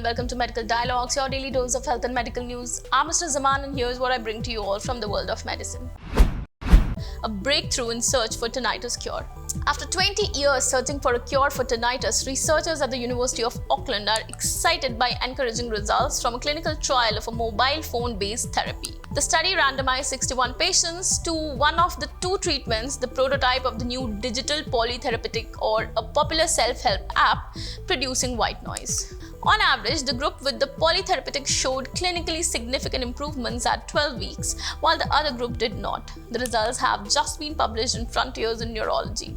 welcome to Medical Dialogues, your daily dose of health and medical news. I'm Mr. Zaman and here's what I bring to you all from the world of medicine. A breakthrough in search for tinnitus cure. After 20 years searching for a cure for tinnitus, researchers at the University of Auckland are excited by encouraging results from a clinical trial of a mobile phone-based therapy. The study randomized 61 patients to one of the two treatments, the prototype of the new digital polytherapeutic or a popular self-help app producing white noise. On average, the group with the polytherapeutic showed clinically significant improvements at 12 weeks, while the other group did not. The results have just been published in Frontiers in Neurology.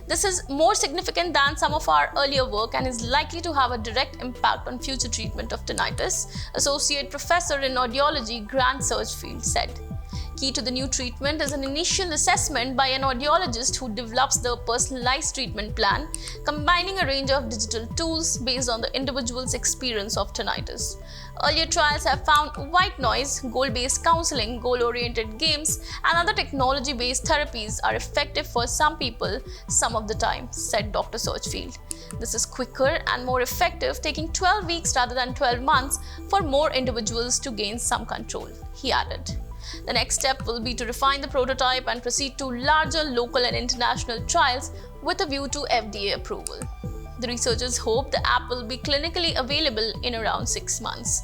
This is more significant than some of our earlier work and is likely to have a direct impact on future treatment of tinnitus, Associate Professor in Audiology Grant Searchfield said. Key to the new treatment is an initial assessment by an audiologist who develops the personalized treatment plan, combining a range of digital tools based on the individual's experience of tinnitus. Earlier trials have found white noise, goal-based counseling, goal-oriented games, and other technology-based therapies are effective for some people some of the time, said Dr. Searchfield. This is quicker and more effective, taking 12 weeks rather than 12 months for more individuals to gain some control, he added. The next step will be to refine the prototype and proceed to larger local and international trials with a view to FDA approval. The researchers hope the app will be clinically available in around 6 months.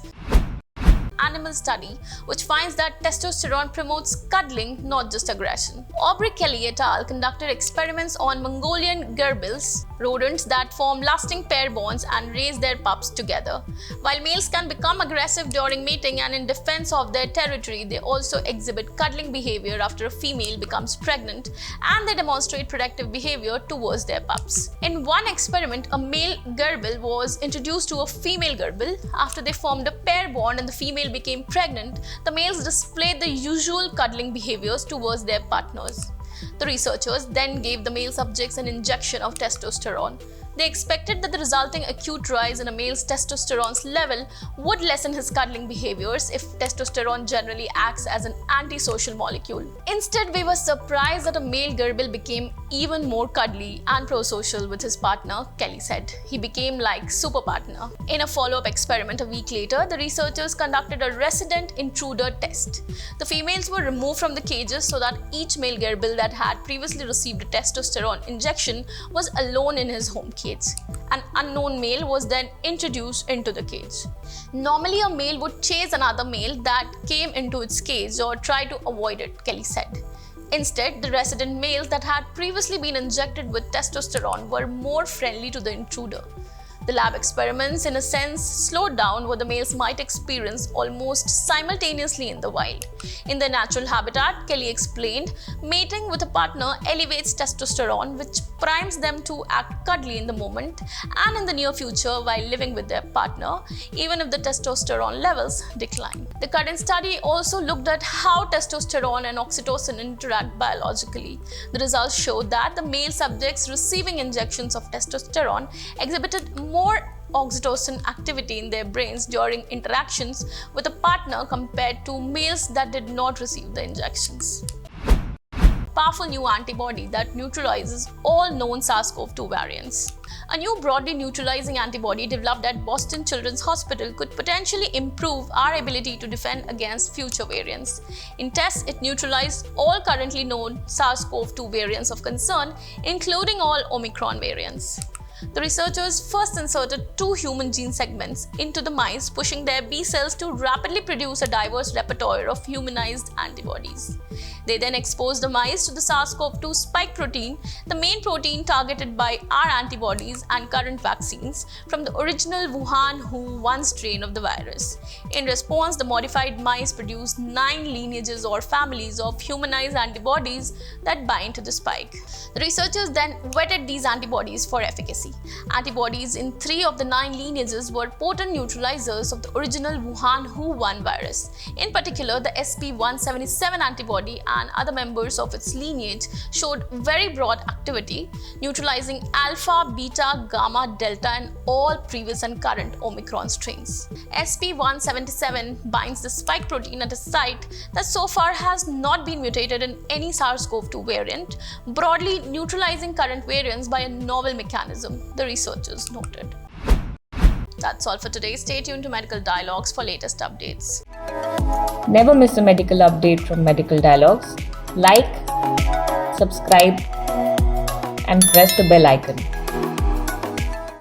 Animal study, which finds that testosterone promotes cuddling, not just aggression. Aubrey Kelly et al. Conducted experiments on Mongolian gerbils, rodents that form lasting pair bonds and raise their pups together. While males can become aggressive during mating and in defense of their territory, they also exhibit cuddling behavior after a female becomes pregnant, and they demonstrate protective behavior towards their pups. In one experiment, a male gerbil was introduced to a female gerbil. After they formed a pair bond and the female became pregnant, the males displayed the usual cuddling behaviors towards their partners. The researchers then gave the male subjects an injection of testosterone. They expected that the resulting acute rise in a male's testosterone level would lessen his cuddling behaviors if testosterone generally acts as an antisocial molecule. Instead, we were surprised that a male gerbil became even more cuddly and prosocial with his partner, Kelly said. He became like super partner. In a follow-up experiment a week later, the researchers conducted a resident intruder test. The females were removed from the cages so that each male gerbil that had previously received a testosterone injection was alone in his home cage. An unknown male was then introduced into the cage. Normally, a male would chase another male that came into its cage or try to avoid it, Kelly said. Instead, the resident males that had previously been injected with testosterone were more friendly to the intruder. The lab experiments, in a sense, slowed down what the males might experience almost simultaneously in the wild. In their natural habitat, Kelly explained, mating with a partner elevates testosterone, which primes them to act cuddly in the moment and in the near future while living with their partner, even if the testosterone levels decline. The current study also looked at how testosterone and oxytocin interact biologically. The results showed that the male subjects receiving injections of testosterone exhibited more oxytocin activity in their brains during interactions with a partner compared to males that did not receive the injections. Powerful new antibody that neutralizes all known SARS CoV-2 variants. A new broadly neutralizing antibody developed at Boston Children's Hospital could potentially improve our ability to defend against future variants. In tests, it neutralized all currently known SARS CoV-2 variants of concern, including all Omicron variants. The researchers first inserted 2 human gene segments into the mice, pushing their B cells to rapidly produce a diverse repertoire of humanized antibodies. They then exposed the mice to the SARS CoV-2 spike protein, the main protein targeted by our antibodies and current vaccines, from the original Wuhan Hu-1 strain of the virus. In response, the modified mice produced 9 lineages or families of humanized antibodies that bind to the spike. The researchers then vetted these antibodies for efficacy. Antibodies in 3 of the 9 lineages were potent neutralizers of the original Wuhan Hu-1 virus. In particular, the SP177 antibody and other members of its lineage showed very broad activity, neutralizing alpha, beta, gamma, delta, and all previous and current Omicron strains. SP177 binds the spike protein at a site that so far has not been mutated in any SARS CoV-2 variant, broadly neutralizing current variants by a novel mechanism, the researchers noted. That's all for today. Stay tuned to Medical Dialogues for latest updates. Never miss a medical update from Medical Dialogues. Like, subscribe, and press the bell icon.